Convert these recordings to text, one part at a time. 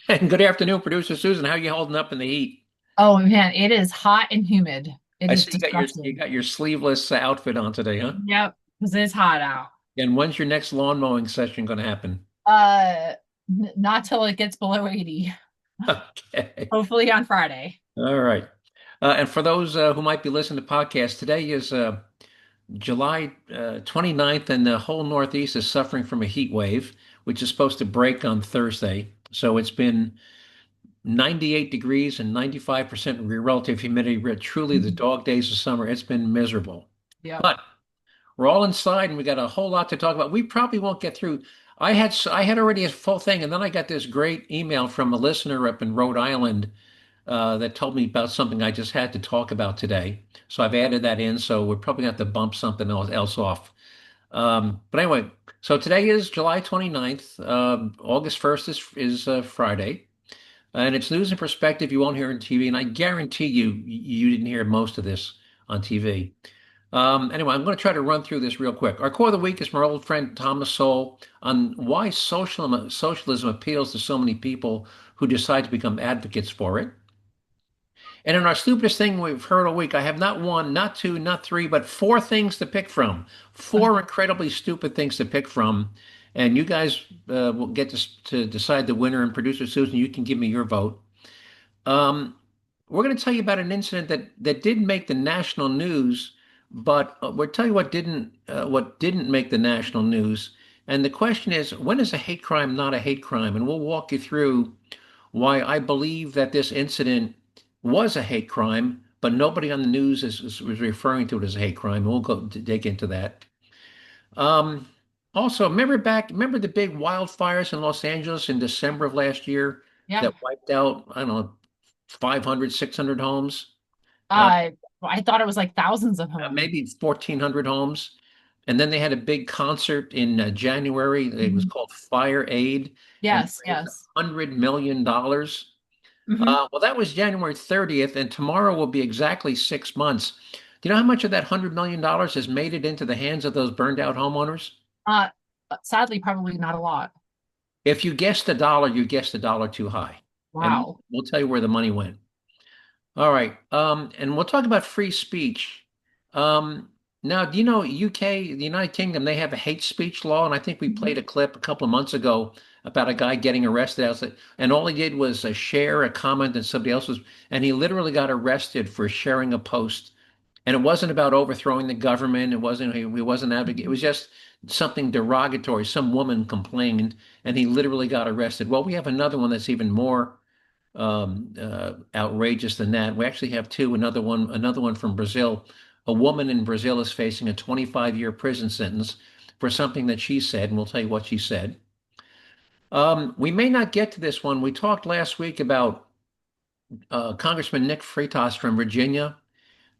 And good afternoon, producer Susan. How are you holding up in the heat? Oh man, it is hot and humid. It I is see you disgusting. got your sleeveless outfit on today, huh? Yep, because it's hot out. And when's your next lawn mowing session going to happen? Uh, Not till it gets below 80. Okay. Hopefully on Friday. All right. And for those who might be listening to podcasts, today is July 29th, and the whole Northeast is suffering from a heat wave, which is supposed to break on Thursday. So it's been 98 degrees and 95% relative humidity. Truly the Mhm. dog days of summer. It's been miserable. Yep. But we're all inside and we got a whole lot to talk about. We probably won't get through. I had already a full thing, and then I got this great email from a listener up in Rhode Island that told me about something I just had to talk about today. So I've added that in. So we're probably going to have to bump something else off. But anyway, so today is July 29th. August 1st is Friday. And it's news and perspective you won't hear on TV. And I guarantee you didn't hear most of this on TV. Anyway, I'm going to try to run through this real quick. Our quote of the week is from our old friend Thomas Sowell on why socialism appeals to so many people who decide to become advocates for it. And in our stupidest thing we've heard all week, I have not one, not two, not three, but four things to pick from. Four incredibly stupid things to pick from. And you guys will get to decide the winner. And producer Susan, you can give me your vote. Um, we're going to tell you about an incident that did make the national news, but we'll tell you what didn't make the national news. And the question is, when is a hate crime not a hate crime? And we'll walk you through why I believe that this incident was a hate crime, but nobody on the news is referring to it as a hate crime. And we'll go to dig into that. Um, Also, remember the big wildfires in Los Angeles in December of last year Yeah. that wiped out, I don't know, 500, 600 homes, uh, Uh, I thought it was like thousands of homes. maybe 1,400 homes. And then they had a big concert in January. It was Mhm. called Fire Aid, and they Yes, raised yes. $100 million. Hmm. Well, that was January 30th, and tomorrow will be exactly 6 months. Do you know how much of that $100 million has made it into the hands of those burned out homeowners? Uh, Sadly, probably not a lot. If you guessed a dollar, you guessed a dollar too high. And Wow. we'll tell you where the money went. All right. And we'll talk about free speech. Now, do you know UK, the United Kingdom, they have a hate speech law, and I think we Mhm. played a clip a couple of months ago about a guy getting arrested outside, and all he did was share a comment that somebody else was, and he literally got arrested for sharing a post. And it wasn't about overthrowing the government. He wasn't advocating. It was just something derogatory. Some woman complained, and he literally got arrested. Well, we have another one that's even more outrageous than that. We actually have two. Another one from Brazil. A woman in Brazil is facing a 25-year prison sentence for something that she said, and we'll tell you what she said. We may not get to this one. We talked last week about Congressman Nick Freitas from Virginia,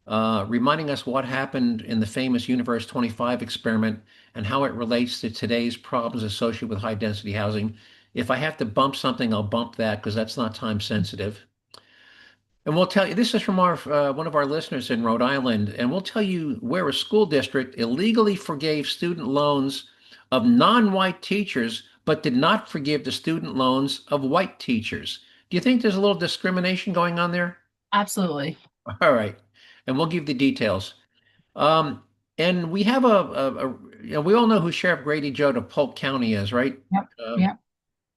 reminding us what happened in the famous Universe 25 experiment and how it relates to today's problems associated with high density housing. If I have to bump something, I'll bump that because that's not time sensitive. And we'll tell you, this is from our one of our listeners in Rhode Island, and we'll tell you where a school district illegally forgave student loans of non-white teachers, but did not forgive the student loans of white teachers. Do you think there's a little discrimination going on there? Absolutely. All right, and we'll give the details. Um, and we have we all know who Sheriff Grady Joe to Polk County is, right? Yep. Um, Yep.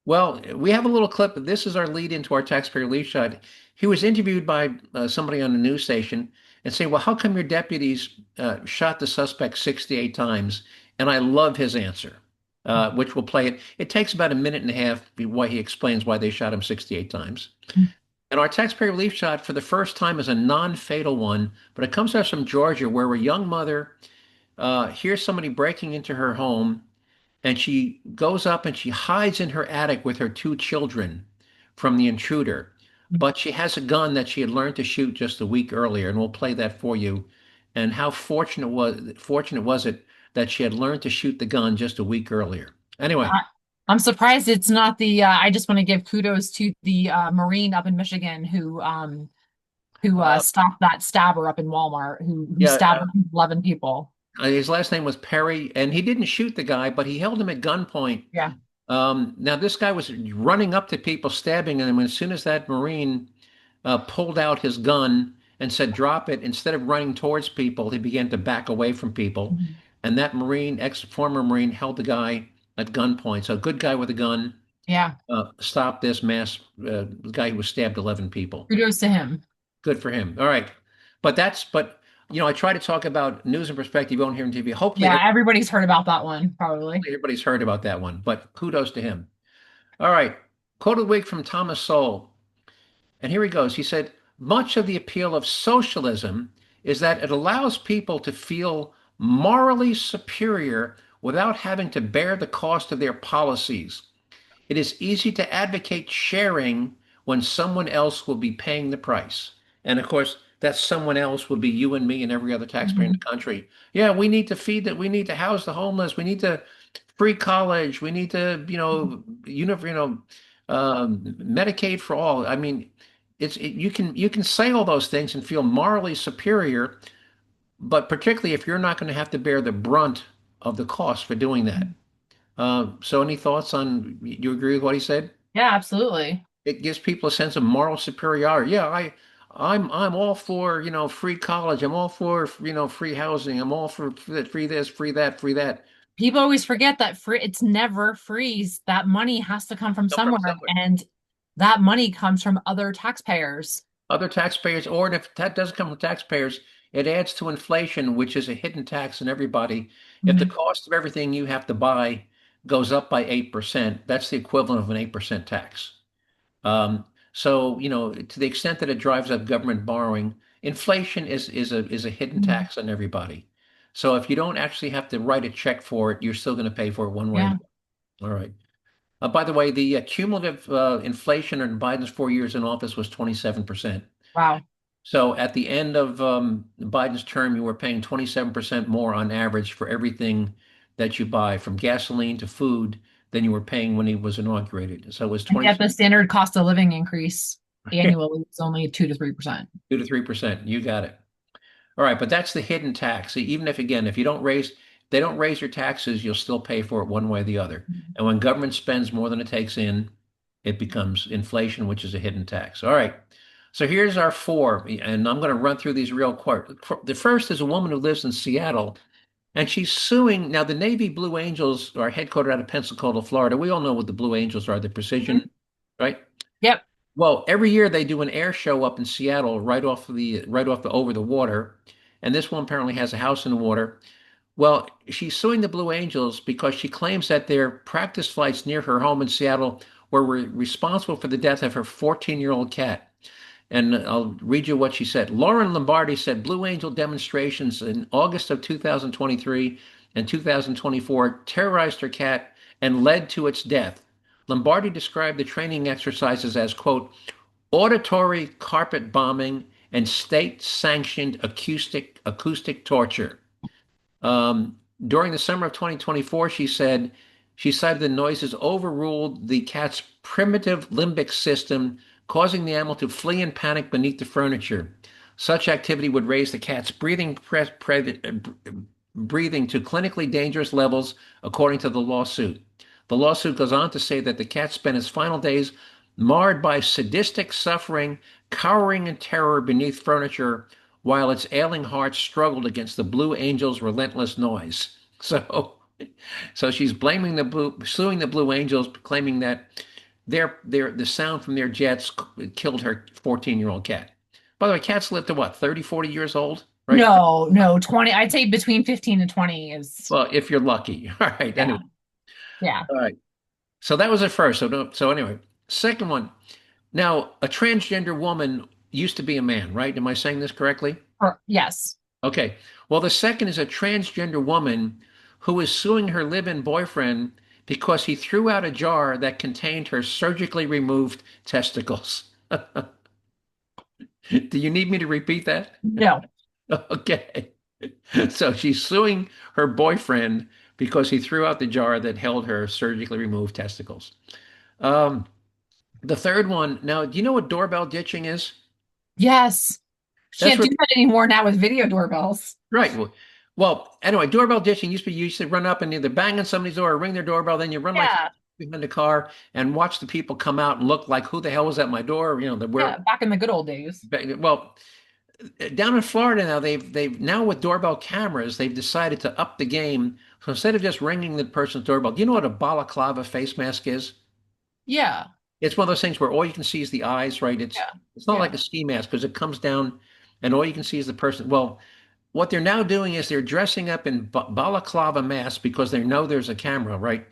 well, we have a little clip. This is our lead into our taxpayer relief shot. He was interviewed by somebody on a news station and saying, "Well, how come your deputies shot the suspect 68 times?" And I love his answer, which we'll play it. It takes about a minute and a half why he explains why they shot him 68 times. And our taxpayer relief shot for the first time is a non-fatal one, but it comes to us from Georgia, where a young mother hears somebody breaking into her home, and she goes up and she hides in her attic with her two children from the intruder. But she has a gun that she had learned to shoot just a week earlier, and we'll play that for you. And how fortunate was it that she had learned to shoot the gun just a week earlier. Anyway, I, I'm surprised it's not the I just want to give kudos to the Marine up in Michigan who uh, stopped that stabber up in Walmart who yeah, stabbed 11 people. his last name was Perry, and he didn't shoot the guy, but he held him at gunpoint Yeah. Now this guy was running up to people, stabbing them. As soon as that Marine pulled out his gun and said, "Drop it," instead of running towards people, he began to back away from people. Mhm. And that Marine, former Marine, held the guy at gunpoint. So a good guy with a gun Yeah. stopped this the guy who stabbed 11 people. Kudos to him. Good for him. All right. But I try to talk about news and perspective you won't hear on TV. Yeah, everybody's heard about that one, probably. Hopefully everybody's heard about that one, but kudos to him. All right. Quote of the week from Thomas Sowell. And here he goes. He said, much of the appeal of socialism is that it allows people to feel morally superior without having to bear the cost of their policies. It is easy to advocate sharing when someone else will be paying the price. And of course, that someone else would be you and me and every other taxpayer in the Mhm. country. Yeah, we need to feed that. We need to house the homeless. We need to free college. We need to, Medicaid for all. I mean, you can say all those things and feel morally superior, but particularly if you're not going to have to bear the brunt of the cost for doing that. So any thoughts on, you agree with what he said? Yeah, absolutely. It gives people a sense of moral superiority. Yeah, I'm all for, free college. I'm all for, free housing. I'm all for free this, free that, free that. People always forget that free it's never free. That money has to come from Come from somewhere, somewhere. and that money comes from other taxpayers. Other taxpayers, or if that doesn't come from taxpayers, it adds to inflation, which is a hidden tax on everybody. If the Mhm. cost of everything you have to buy goes up by 8%, that's the equivalent of an 8% tax. So, to the extent that it drives up government borrowing, inflation is a hidden Mhm. tax on everybody. So if you don't actually have to write a check for it, you're still going to pay for it one way or Yeah. another. All right. By the way, the cumulative inflation in Biden's 4 years in office was 27%. Wow. So at the end of Biden's term, you were paying 27% more on average for everything that you buy, from gasoline to food, than you were paying when he was inaugurated. So it was And yet 20, the standard cost of living increase annually is only 2 to 3%. 2 to 3%. You got it. All right, but that's the hidden tax. Even if, again, if you don't raise, they don't raise your taxes, you'll still pay for it one way or the other. And when government spends more than it takes in, it becomes inflation, which is a hidden tax. All right. So here's our four, and I'm going to run through these real quick. The first is a woman who lives in Seattle, and she's suing. Now, the Navy Blue Angels are headquartered out of Pensacola, Florida. We all know what the Blue Angels are, the Mhm. precision, right? Yep. Well, every year they do an air show up in Seattle, right off the over the water, and this one apparently has a house in the water. Well, she's suing the Blue Angels because she claims that their practice flights near her home in Seattle were responsible for the death of her 14-year-old cat. And I'll read you what she said. Lauren Lombardi said Blue Angel demonstrations in August of 2023 and 2024 terrorized her cat and led to its death. Lombardi described the training exercises as, quote, auditory carpet bombing and state-sanctioned acoustic torture. During the summer of 2024, she said she cited the noises overruled the cat's primitive limbic system, causing the animal to flee in panic beneath the furniture. Such activity would raise the cat's breathing to clinically dangerous levels, according to the lawsuit. The lawsuit goes on to say that the cat spent its final days marred by sadistic suffering, cowering in terror beneath furniture, while its ailing heart struggled against the Blue Angels' relentless noise. So she's suing the Blue Angels, claiming that the sound from their jets killed her 14-year-old cat. By the way, cats live to what, 30, 40 years old, right? No, no, 20. I'd say between 15 and 20 is, Well, if you're lucky. All right. yeah, Anyway, yeah. all right. So that was the first. So anyway, second one. Now, a transgender woman used to be a man, right? Am I saying this correctly? Yes. Okay. Well, the second is a transgender woman who is suing her live-in boyfriend because he threw out a jar that contained her surgically removed testicles. Do you need me to repeat that? No. Okay. So she's suing her boyfriend because he threw out the jar that held her surgically removed testicles. Um, the third one, now, do you know what doorbell ditching is? Yes. That's Can't where, do that anymore now with video doorbells. right. Well, anyway, doorbell ditching used to be you used to run up and either bang on somebody's door or ring their doorbell, then you run like Yeah. behind the car and watch the people come out and look like, who the hell was at my door? Yeah, back in the good old days. well, down in Florida now, they've now with doorbell cameras, they've decided to up the game. So instead of just ringing the person's doorbell, do you know what a balaclava face mask is? Yeah. It's one of those things where all you can see is the eyes, right? Yeah. It's not like Yeah. a ski mask because it comes down and all you can see is the person. Well, what they're now doing is they're dressing up in balaclava masks because they know there's a camera, right?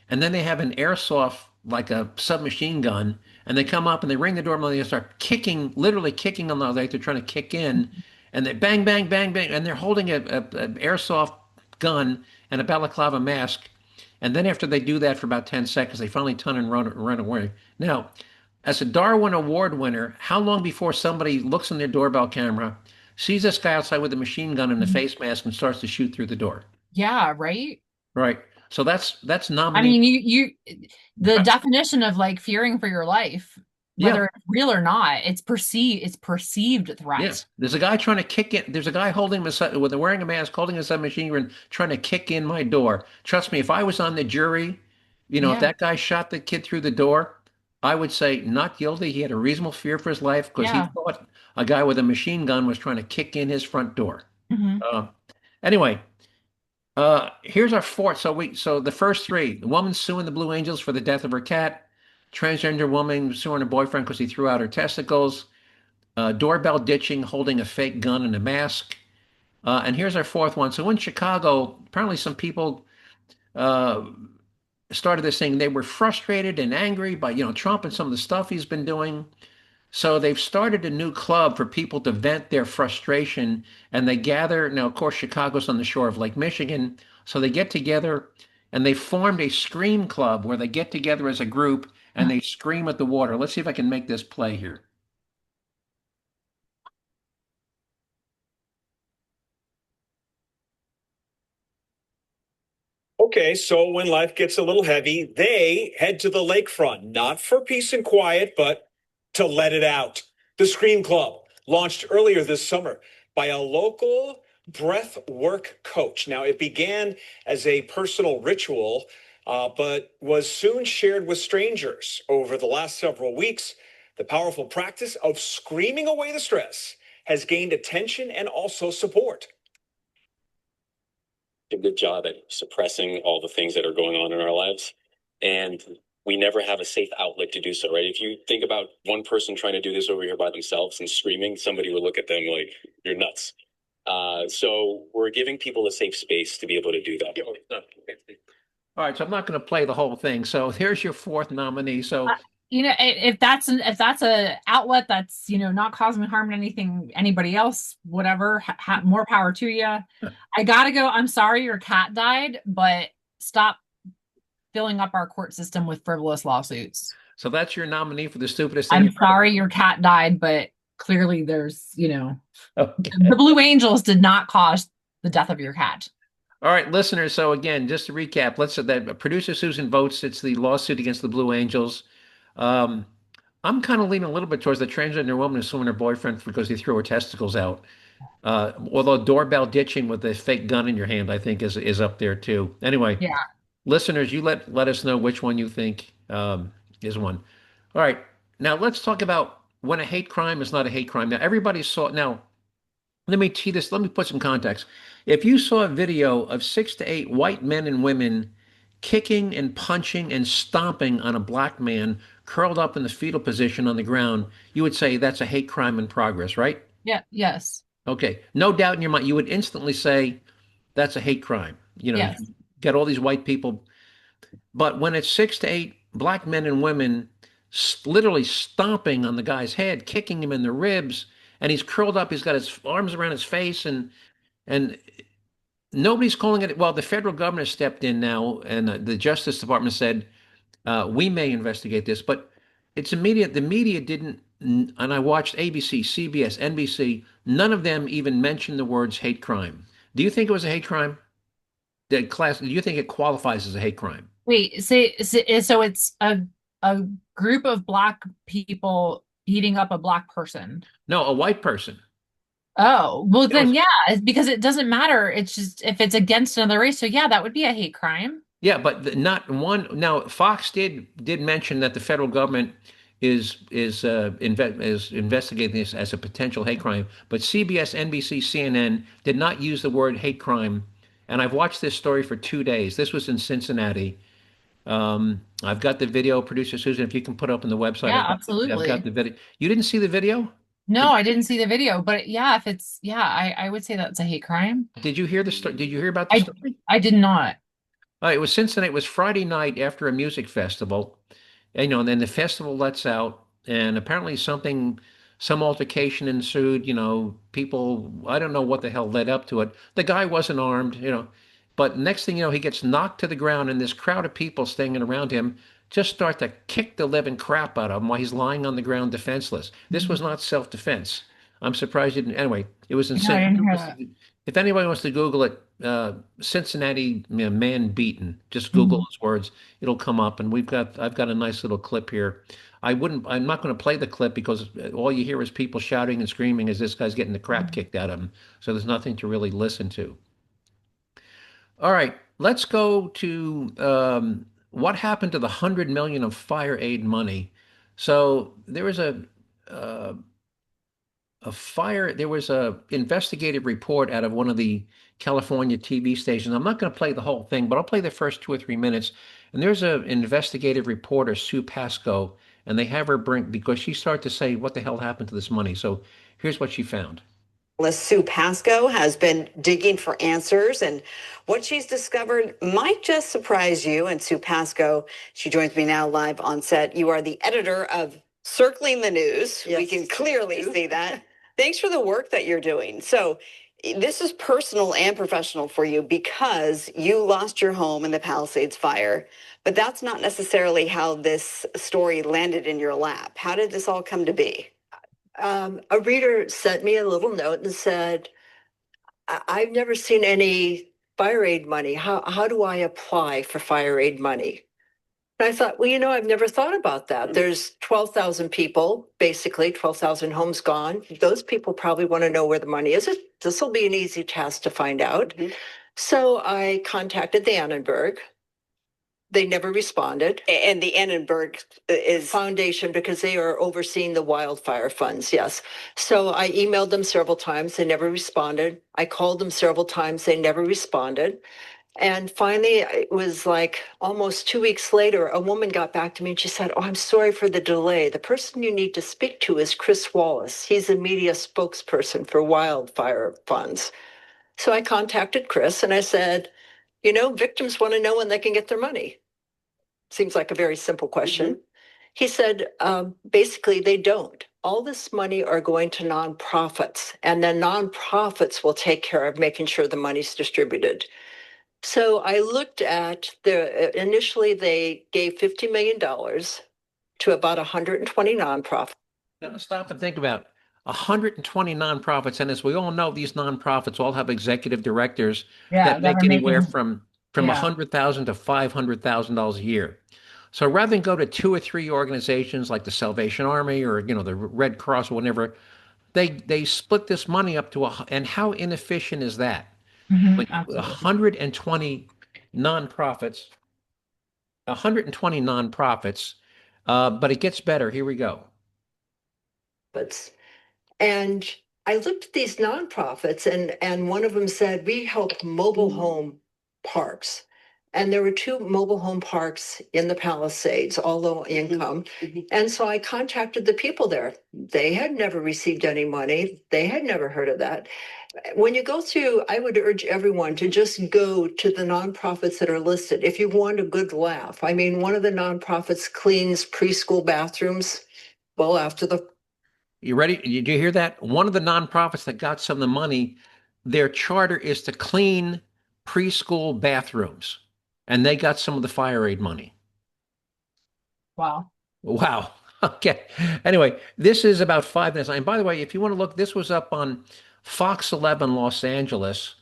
And then they have an airsoft, like a submachine gun, and they come up and they ring the doorbell and they start kicking, literally kicking on the, like they're trying to kick in, and they bang, bang, bang, bang, and they're holding a airsoft gun and a balaclava mask. And then after they do that for about 10 seconds, they finally turn and run away. Now, as a Darwin Award winner, how long before somebody looks in their doorbell camera, sees this guy outside with a machine gun and a Mhm. face mask and starts to shoot through the door? Yeah, right? Right. So that's I nominee. mean, the definition of like fearing for your life, Yeah, whether it's real or not, it's perceived yeah. threat. There's a guy trying to kick in. There's a guy holding with wearing a mask, holding a submachine gun, trying to kick in my door. Trust me, if I was on the jury, if Yeah. that guy shot the kid through the door, I would say not guilty. He had a reasonable fear for his life because he Yeah. thought a guy with a machine gun was trying to kick in his front door. Hmm. Uh, anyway, here's our fourth. So the first three: the woman suing the Blue Angels for the death of her cat, transgender woman suing her boyfriend because he threw out her testicles, doorbell ditching, holding a fake gun and a mask. And here's our fourth one. So in Chicago, apparently some people uh, started this thing. They were frustrated and angry by Trump and some of the stuff he's been doing. So they've started a new club for people to vent their frustration, and they gather. Now, of course, Chicago's on the shore of Lake Michigan, so they get together and they formed a scream club where they get together as a group and they scream at the water. Let's see if I can make this play here. Okay, so when life gets a little heavy, they head to the lakefront, not for peace and quiet, but to let it out. The Scream Club, launched earlier this summer by a local breath work coach. Now, it began as a personal ritual, but was soon shared with strangers. Over the last several weeks, the powerful practice of screaming away the stress has gained attention and also support. A good job at suppressing all the things that are going on in our lives. And we never have a safe outlet to do so, right? If you think about one person trying to do this over here by themselves and screaming, somebody would look at them like, you're nuts. So we're giving people a safe space to be able to do that. All right, so I'm not going to play the whole thing. So here's your fourth nominee. Uh, So if that's a outlet that's not causing harm to anybody else, whatever, more power to you. I gotta go. I'm sorry your cat died, but stop filling up our court system with frivolous lawsuits. so that's your nominee for the stupidest thing I'm you've heard. sorry your cat died, but clearly the Okay. Blue Angels did not cause the death of your cat. All right, listeners. So again, just to recap, let's say that producer Susan votes. It's the lawsuit against the Blue Angels. Um, I'm kind of leaning a little bit towards the transgender woman who's suing her boyfriend because he threw her testicles out. Although doorbell ditching with a fake gun in your hand, I think is up there too. Anyway, Yeah. listeners, you let us know which one you think is one. All right, now let's talk about when a hate crime is not a hate crime. Now everybody saw. Now let me tee this. Let me put some context. If you saw a video of 6 to 8 white men and women kicking and punching and stomping on a black man curled up in the fetal position on the ground, you would say that's a hate crime in progress, right? Yeah. Yes. Okay, no doubt in your mind, you would instantly say that's a hate crime. You Yes. get all these white people, but when it's 6 to 8 black men and women literally stomping on the guy's head, kicking him in the ribs, and he's curled up, he's got his arms around his face, and nobody's calling it. Well, the federal government stepped in now, and the Justice Department said we may investigate this, but it's immediate. The media didn't, and I watched ABC, CBS, NBC. None of them even mentioned the words hate crime. Do you think it was a hate crime? Do you think it qualifies as a hate crime? Wait, so it's a group of black people beating up a black person. No, a white person. Oh, well It then was yeah, it's because it doesn't matter. It's just if it's against another race. So yeah, that would be a hate crime. Yeah, but not one. Now, Fox did mention that the federal government is investigating this as a potential hate crime, but CBS, NBC, CNN did not use the word hate crime. And I've watched this story for 2 days. This was in Cincinnati. I've got the video, producer Susan. If you can put up on the website, Yeah, I've got absolutely. the video. You didn't see the video? No, Did I didn't see the video, but yeah, if it's yeah, I would say that's a hate crime. did you hear the story? Did you hear about the I story? I did not. It was Cincinnati. It was Friday night after a music festival. And then the festival lets out, and apparently some altercation ensued. People, I don't know what the hell led up to it. The guy wasn't armed. But next thing you know, he gets knocked to the ground, and this crowd of people standing around him just start to kick the living crap out of him while he's lying on the ground defenseless. This was not self-defense. I'm surprised you didn't. Anyway, it was No, I insane. didn't hear that. If anybody wants to Google it, Cincinnati man beaten, just Google Mhm. those words. It'll come up, and I've got a nice little clip here. I'm not going to play the clip because all you hear is people shouting and screaming as this guy's getting the crap kicked out of him. So there's nothing to really listen to. All right, let's go to what happened to the 100 million of fire aid money. So there was uh, there was a investigative report out of one of the California TV stations. I'm not going to play the whole thing, but I'll play the first 2 or 3 minutes. And there's an investigative reporter, Sue Pasco, and they have her bring because she started to say, what the hell happened to this money? So here's what she found. Sue Pasco has been digging for answers, and what she's discovered might just surprise you. And Sue Pasco, she joins me now live on set. You are the editor of Circling the News. Yes. We can clearly see that. Thanks for the work that you're doing. So this is personal and professional for you because you lost your home in the Palisades fire, but that's not necessarily how this story landed in your lap. How did this all come to be? A reader sent me a little note and said, I've never seen any fire aid money. How do I apply for fire aid money? And I thought, well, I've never thought about that. There's 12,000 people, basically 12,000 homes gone. Those people probably want to know where the money is. This will be an easy task to find out. Mm-hmm. So I contacted the Annenberg. They never responded. And the Annenberg is foundation because they are overseeing the wildfire funds. Yes. So I emailed them several times. They never responded. I called them several times. They never responded. And finally, it was like almost 2 weeks later, a woman got back to me and she said, "Oh, I'm sorry for the delay. The person you need to speak to is Chris Wallace. He's a media spokesperson for wildfire funds." So I contacted Chris and I said, victims want to know when they can get their money. Seems like a very simple question. Mm-hmm. He said, basically, they don't. All this money are going to nonprofits, and then nonprofits will take care of making sure the money's distributed. So I looked at initially they gave $50 million to about 120 nonprofits. Now stop and think about 120 nonprofits. And as we all know, these nonprofits all have executive directors that make anywhere from $100,000 to $500,000 a year. So rather than go to 2 or 3 organizations like the Salvation Army or the Red Cross or whatever, they split this money up and how inefficient is that? Mm-hmm, like 120 nonprofits, 120 nonprofits, but it gets better. Here we go. And I looked at these nonprofits, and one of them said, we help mobile home parks. And there were 2 mobile home parks in the Palisades, all low income. Mm-hmm. And so I contacted the people there. They had never received any money. They had never heard of that. When you go through, I would urge everyone to just go to the nonprofits that are listed. If you want a good laugh, I mean, one of the nonprofits cleans preschool bathrooms. Well, after the You ready? Did you hear that? One of the nonprofits that got some of the money, their charter is to clean preschool bathrooms, and they got some of the fire aid money. Wow. Wow. Okay. Anyway, this is about 5 minutes. And by the way, if you want to look, this was up on Fox 11 Los Angeles,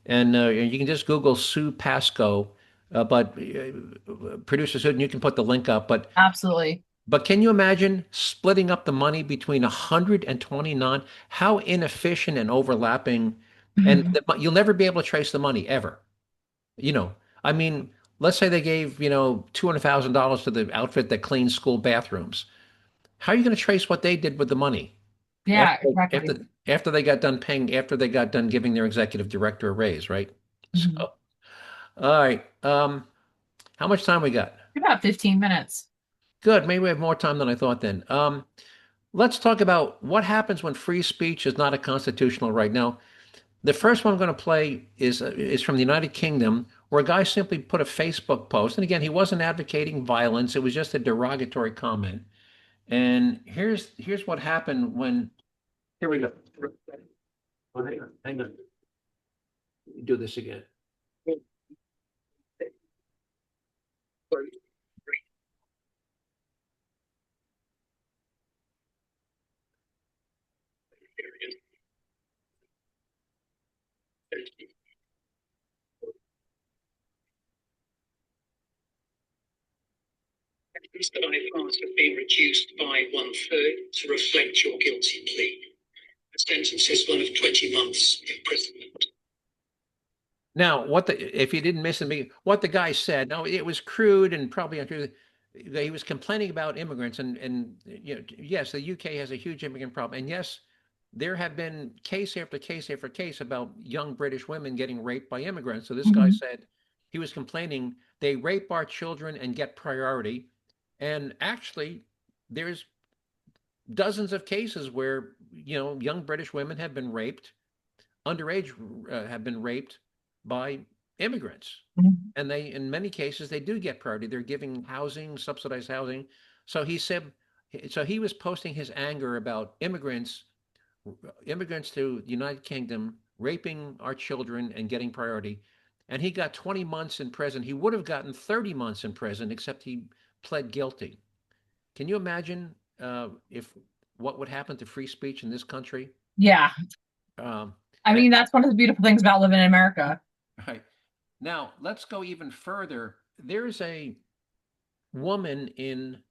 and you can just Google Sue Pasco. But producer Susan, you can put the link up. But absolutely. But can you imagine splitting up the money between 129? How inefficient and overlapping, and you'll never be able to trace the money ever. I mean, let's say they gave, $200,000 to the outfit that cleans school bathrooms. How are you going to trace what they did with the money Yeah, after exactly. after after they got done paying, after they got done giving their executive director a raise, right? So, Mhm. all right. How much time we got? About 15 minutes. Good. Maybe we have more time than I thought then. Let's talk about what happens when free speech is not a constitutional right. Now, the first one I'm going to play is from the United Kingdom, where a guy simply put a Facebook post, and again, he wasn't advocating violence; it was just a derogatory comment. And here's what happened when. Here we go. Oh, hang on. Do this again. That I ask have been reduced by 1/3 to reflect your guilty plea. The sentence is one of 20 months imprisonment. Now, if you didn't miss it, what the guy said, no, it was crude and probably untrue. He was complaining about immigrants, and yes, the UK has a huge immigrant problem, and yes, there have been case after case after case about young British women getting raped by immigrants. So this guy Mhm. said he was complaining they rape our children and get priority, and actually, there's dozens of cases where young British women have been raped, underage have been raped by immigrants, Mhm. and they, in many cases, they do get priority. They're giving housing, subsidized housing. So he said, so he was posting his anger about immigrants to the United Kingdom raping our children and getting priority. And he got 20 months in prison. He would have gotten 30 months in prison, except he pled guilty. Can you imagine if what would happen to free speech in this country? Yeah. Um, I and, mean, that's one of the beautiful things about living in America. right. Now, let's go even further. There's a woman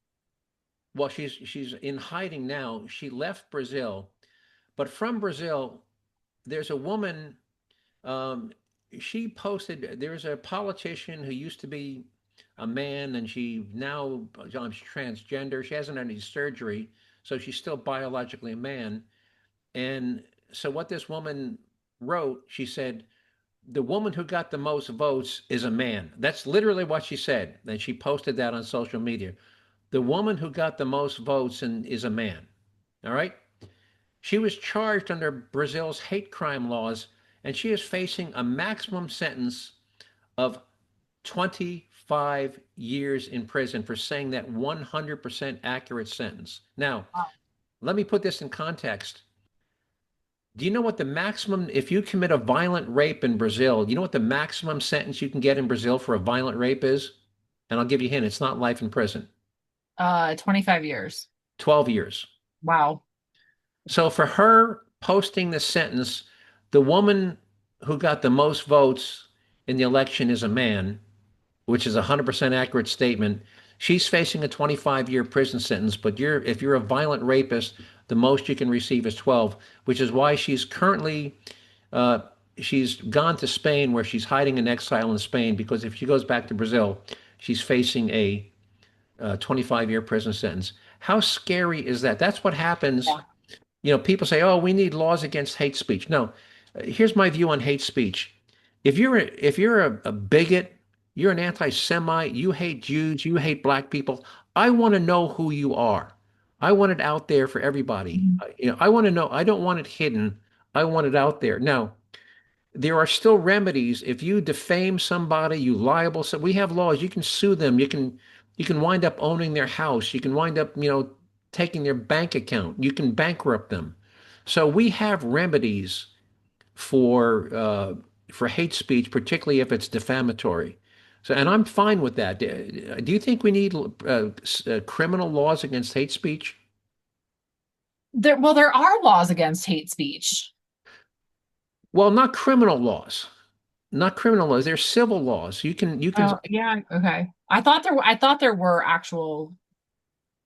well, she's in hiding now. She left Brazil, but from Brazil, there's a woman. Um, she posted. There's a politician who used to be a man, and she now she's transgender. She hasn't had any surgery, so she's still biologically a man. And so, what this woman wrote, she said, the woman who got the most votes is a man. That's literally what she said. And she posted that on social media. The woman who got the most votes is a man. All right. She was charged under Brazil's hate crime laws, and she is facing a maximum sentence of 25 years in prison for saying that 100% accurate sentence. Now, let me put this in context. Do you know what the maximum, if you commit a violent rape in Brazil, do you know what the maximum sentence you can get in Brazil for a violent rape is? And I'll give you a hint, it's not life in prison. 25 years. 12 years. Wow. So for her posting this sentence, the woman who got the most votes in the election is a man, which is a 100% accurate statement. She's facing a 25-year prison sentence, but if you're a violent rapist, the most you can receive is 12, which is why she's currently uh, she's gone to Spain, where she's hiding in exile in Spain, because if she goes back to Brazil, she's facing a 25-year prison sentence. How scary is that? That's what happens. Yeah. People say, "Oh, we need laws against hate speech." No, here's my view on hate speech. If you're a bigot, you're an anti-Semite, you hate Jews, you hate black people, I want to know who you are. I want it out there for everybody. Mhm. I want to know. I don't want it hidden. I want it out there. Now, there are still remedies. If you defame somebody, you libel, so we have laws. You can sue them. You can wind up owning their house. You can wind up, taking their bank account. You can bankrupt them. So we have remedies for hate speech, particularly if it's defamatory. So, and I'm fine with that. Do you think we need criminal laws against hate speech? There are laws against hate speech. Well, not criminal laws. Not criminal laws. They're civil laws. You can. Oh, yeah, okay. I thought there were actual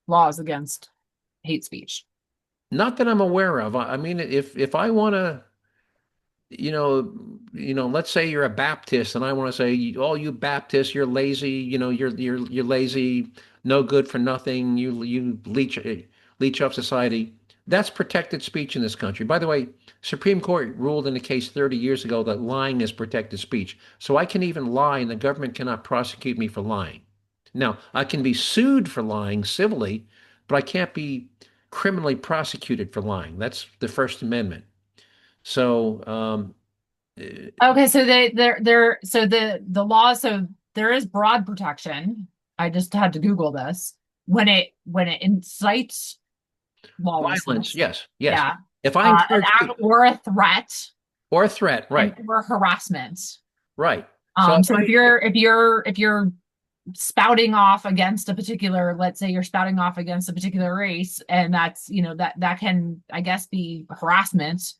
laws against hate speech. Not that I'm aware of. I mean, if I want to, let's say you're a Baptist, and I want to say, "Oh, you Baptists, you're lazy. You're lazy, no good for nothing. You leech off society." That's protected speech in this country. By the way, Supreme Court ruled in a case 30 years ago that lying is protected speech. So I can even lie, and the government cannot prosecute me for lying. Now, I can be sued for lying civilly, but I can't be criminally prosecuted for lying. That's the First Amendment. So, Okay, so so the law, so there is broad protection. I just had to Google this. When it incites violence, lawlessness, yes, yes. yeah, If I an encourage act or a threat, or a threat, right, or harassment. right. So So if you're spouting off against a particular, let's say you're spouting off against a particular race, and that's, that can, I guess, be harassment,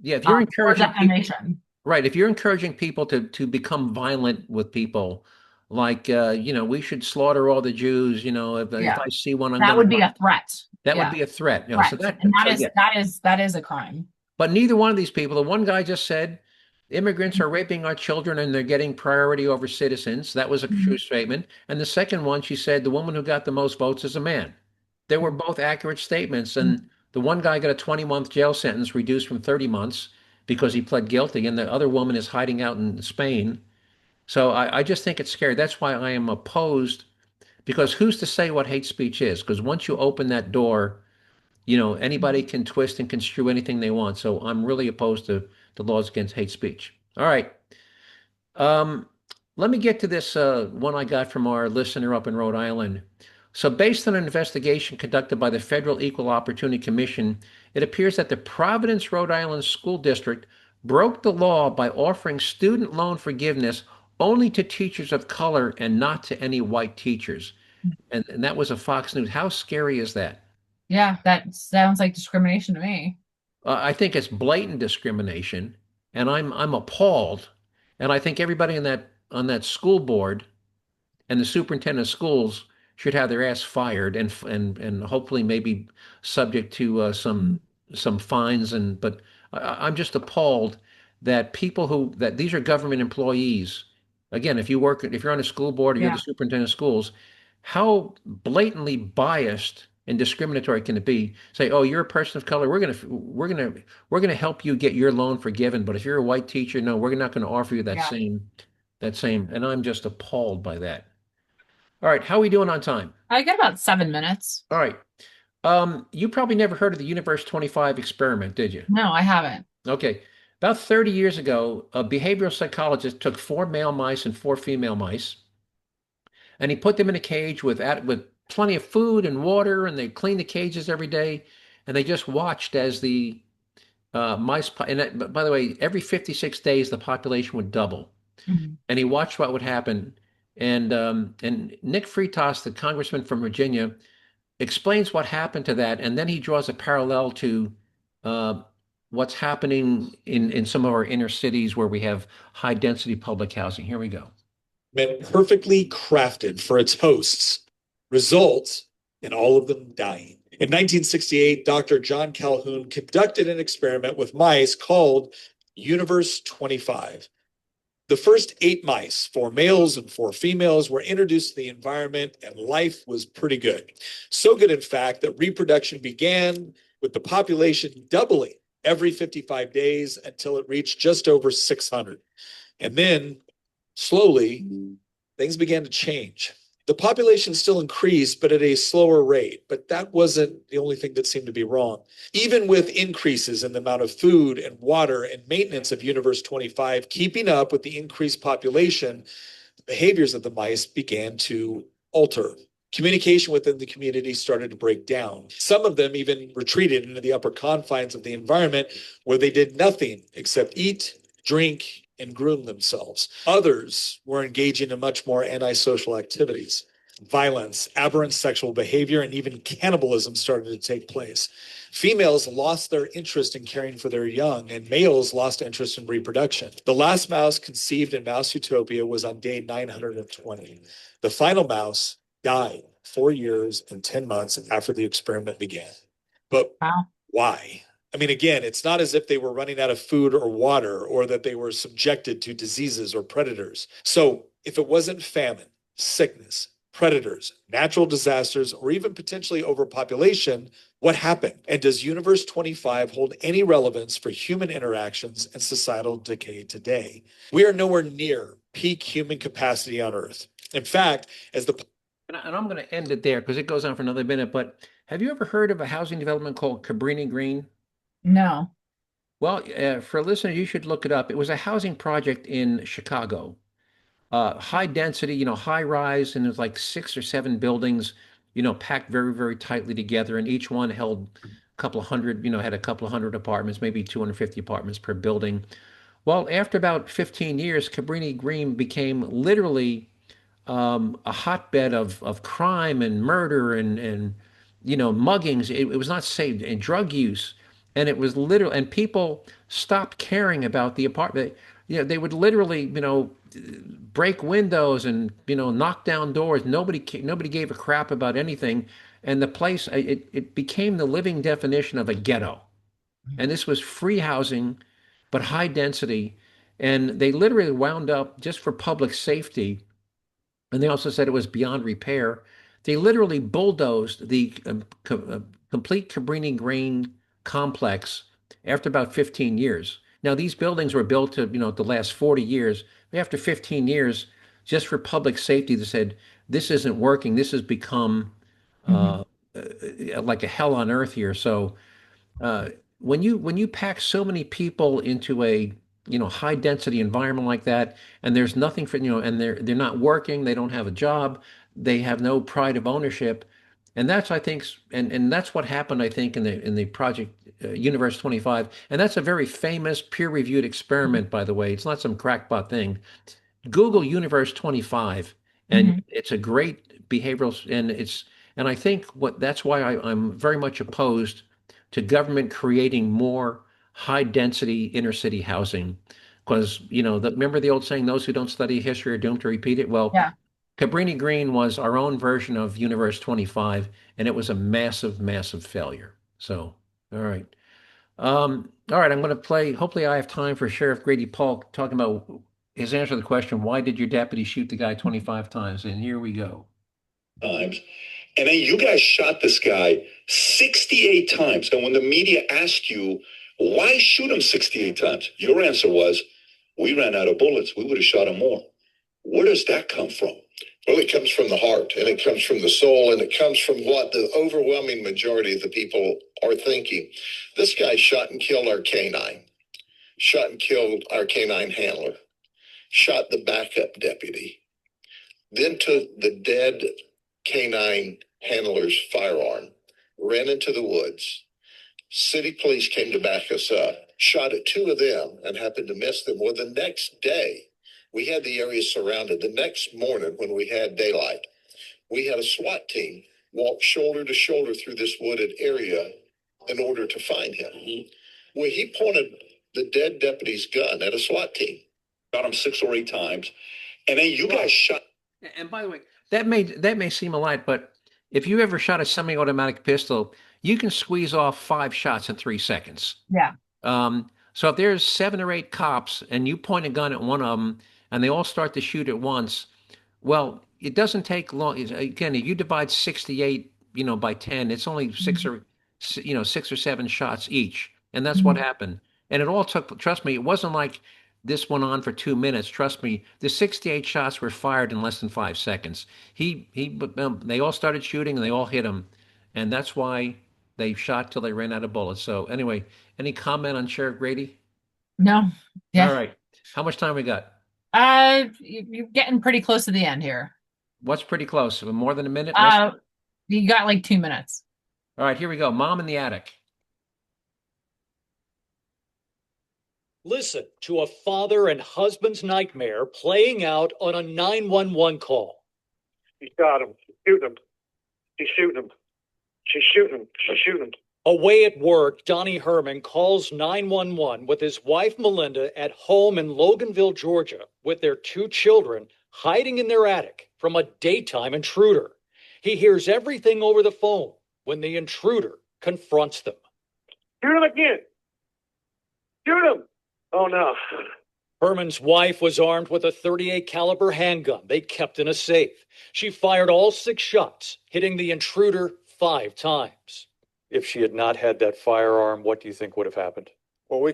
yeah, if you're or encouraging people, defamation. right, if you're encouraging people to become violent with people, like we should slaughter all the Jews. If Yeah, I see one, I'm that gonna would be a threat. that would Yeah, be a threat. So threat, and that so is yeah. that is a crime. But neither one of these people, the one guy just said, immigrants are raping our children and they're getting priority over citizens. That was a true Mhm. statement. And the second one, she said, the woman who got the most votes is a man. They were both accurate statements. And the one guy got a 20-month jail sentence reduced from 30 months because he pled guilty. And the other woman is hiding out in Spain. So I just think it's scary. That's why I am opposed, because who's to say what hate speech is? Because once you open that door, anybody can twist and construe anything they want. So I'm really opposed to the laws against hate speech. All right. Um, Let me get to this one I got from our listener up in Rhode Island. So, based on an investigation conducted by the Federal Equal Opportunity Commission, it appears that the Providence, Rhode Island School District broke the law by offering student loan forgiveness only to teachers of color and not to any white teachers. And that was a Fox News. How scary is that? Yeah, that sounds like discrimination to me. I think it's blatant discrimination, and I'm appalled. And I think everybody on that school board and the superintendent of schools should have their ass fired, and hopefully maybe subject to some fines. But I'm just appalled that these are government employees. Again, if you're on a school board or you're the Yeah, superintendent of schools, how blatantly biased and discriminatory can it be? Say, oh, you're a person of color. We're gonna help you get your loan forgiven, but if you're a white teacher, no, we're not going to offer you that yeah. same. And I'm just appalled by that. All right, how are we doing on time? I get about 7 minutes. All right. You probably never heard of the Universe 25 experiment, did you? No, I haven't. Okay. About 30 years ago, a behavioral psychologist took 4 male mice and 4 female mice, and he put them in a cage with plenty of food and water, and they cleaned the cages every day, and they just watched as the mice. And by the way, every 56 days, the population would double. Mhm. And he watched what would happen. And Nick Freitas, the congressman from Virginia, explains what happened to that, and then he draws a parallel to uh, what's happening in some of our inner cities where we have high density public housing. Here we go. Meant perfectly crafted for its hosts, results in all of them dying. In 1968, Dr. John Calhoun conducted an experiment with mice called Universe 25. The first 8 mice, 4 males and 4 females, were introduced to the environment, and life was pretty good. So good, in fact, that reproduction began with the population doubling every 55 days until it reached just over 600. And then, slowly, things began to change. The population still increased, but at a slower rate. But that wasn't the only thing that seemed to be wrong. Even with increases in the amount of food and water and maintenance of Universe 25, keeping up with the increased population, the behaviors of the mice began to alter. Communication within the community started to break down. Some of them even retreated into the upper confines of the environment, where they did nothing except eat, drink, and groom themselves. Others were engaging in much more antisocial activities. Violence, aberrant sexual behavior, and even cannibalism started to take place. Females lost their interest in caring for their young, and males lost interest in reproduction. The last mouse conceived in Mouse Utopia was on day 920. The final mouse died 4 years and 10 months after the experiment began. But Wow. why? I mean, again, it's not as if they were running out of food or water or that they were subjected to diseases or predators. So if it wasn't famine, sickness, predators, natural disasters, or even potentially overpopulation, what happened? And does Universe 25 hold any relevance for human interactions and societal decay today? We are nowhere near peak human capacity on Earth. In fact, as the And I'm going to end it there because it goes on for another minute. But have you ever heard of a housing development called Cabrini Green? No. Well, for listeners, you should look it up. It was a housing project in Chicago, high density, high rise, and there's like 6 or 7 buildings, packed very, very tightly together, and each one held a couple of hundred, had a couple of hundred apartments, maybe 250 apartments per building. Well, after about 15 years, Cabrini Green became literally a hotbed of crime and murder and muggings. It was not safe, and drug use, and it was literal. And people stopped caring about the apartment. They would literally break windows and knock down doors. Nobody gave a crap about anything, and the place it became the living definition of a ghetto. And this was free housing, but high density, and they literally wound up just for public safety, and they also said it was beyond repair. They literally bulldozed the complete Cabrini Green complex after about 15 years. Now, these buildings were built to, the last 40 years. After 15 years, just for public safety, they said, this isn't working. This has become like a hell on earth here. So uh, when you pack so many people into a high density environment like that, and there's nothing for and they're not working, they don't have a job, they have no pride of ownership, and that's I think, and that's what happened I think in the project Universe 25, and that's a very famous peer-reviewed experiment, by the way. It's not some crackpot thing. Google Universe 25, and it's a great behavioral, and I think that's why I'm very much opposed to government creating more high density inner city housing. Because, remember the old saying, those who don't study history are doomed to repeat it? Well, Yeah. Cabrini Green was our own version of Universe 25, and it was a massive, massive failure. So, all right. All right, I'm going to play. Hopefully, I have time for Sheriff Grady Polk talking about his answer to the question, why did your deputy shoot the guy 25 times? And here we go. Times. And then you guys shot this guy 68 times. And when the media asked you, why shoot him 68 times? Your answer was, we ran out of bullets. We would have shot him more. Where does that come from? Well, it comes from the heart, and it comes from the soul, and it comes from what the overwhelming majority of the people are thinking. This guy shot and killed our canine, shot and killed our canine handler, shot the backup deputy, then took the dead canine handler's firearm, ran into the woods. City police came to back us up, shot at 2 of them and happened to miss them. Well, the next day, we had the area surrounded. The next morning, when we had daylight, we had a SWAT team walk shoulder to shoulder through this wooded area in order to find him. Well, he pointed the dead deputy's gun at a SWAT team. Shot him 6 or 8 times. And then you guys shot. And by the way, that may seem a lot, but if you ever shot a semi-automatic pistol, you can squeeze off 5 shots in 3 seconds. Yeah. So if there's 7 or 8 cops and you point a gun at one of them and they all start to shoot at once, well, it doesn't take long. Again, if you divide 68, by 10, it's only 6 or 7 shots each, and that's what happened. And it all took. Trust me, it wasn't like this went on for 2 minutes. Trust me, the 68 shots were fired in less than 5 seconds. They all started shooting and they all hit him, and that's why they shot till they ran out of bullets. So anyway, any comment on Sheriff Grady? No. Yeah. All right. How much time we got? You're getting pretty close to the end here. What's pretty close? More than a minute? You got like 2 minutes. All right, here we go. Mom in the attic. Listen to a father and husband's nightmare playing out on a 911 call. He shot him. Shoot him. She's shooting him. She's shooting him. She's shooting him. Away at work, Donnie Herman calls 911 with his wife Melinda at home in Loganville, Georgia, with their 2 children hiding in their attic from a daytime intruder. He hears everything over the phone when the intruder confronts them. Shoot him again. Shoot him! Oh no. Herman's wife was armed with a .38 caliber handgun they kept in a safe. She fired all 6 shots, hitting the intruder 5 times. If she had not had that firearm, what do you think would have happened? Well,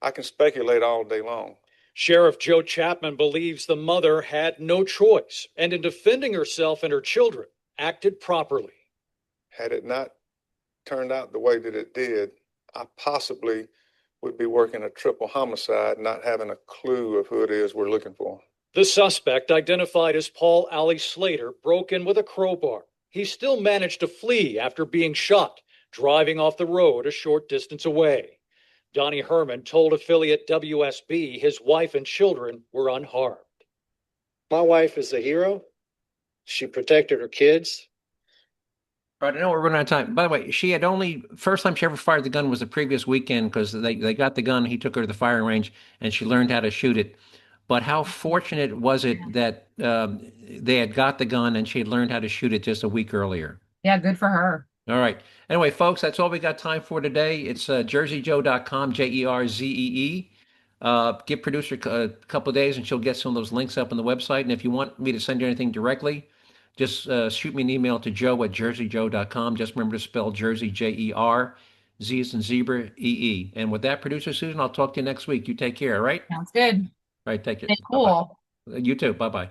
I can speculate all day long. Sheriff Joe Chapman believes the mother had no choice and in defending herself and her children, acted properly. Had it not turned out the way that it did, I possibly would be working a triple homicide, not having a clue of who it is we're looking for. The suspect, identified as Paul Alley Slater, broke in with a crowbar. He still managed to flee after being shot, driving off the road a short distance away. Donnie Herman told affiliate WSB his wife and children were unharmed. My wife is a hero. She protected her kids. All right, I know we're running out of time. By the way, she had first time she ever fired the gun was the previous weekend because they got the gun. He took her to the firing range and she learned how to shoot it. But how fortunate was it that they had got the gun and she had learned how to shoot it just a week earlier? Yeah, good for her. All right. Anyway, folks, that's all we got time for today. It's JerzeeJoe.com, Jerzee. Give producer a couple of days and she'll get some of those links up on the website. And if you want me to send you anything directly, just shoot me an email to joe@JerzeeJoe.com. Just remember to spell Jersey, J-E-R, Z as in zebra, E-E. And with that, producer Susan, I'll talk to you next week. You take care, all right? Sounds good. All right, take care. Cool. Bye-bye. You too. Bye-bye.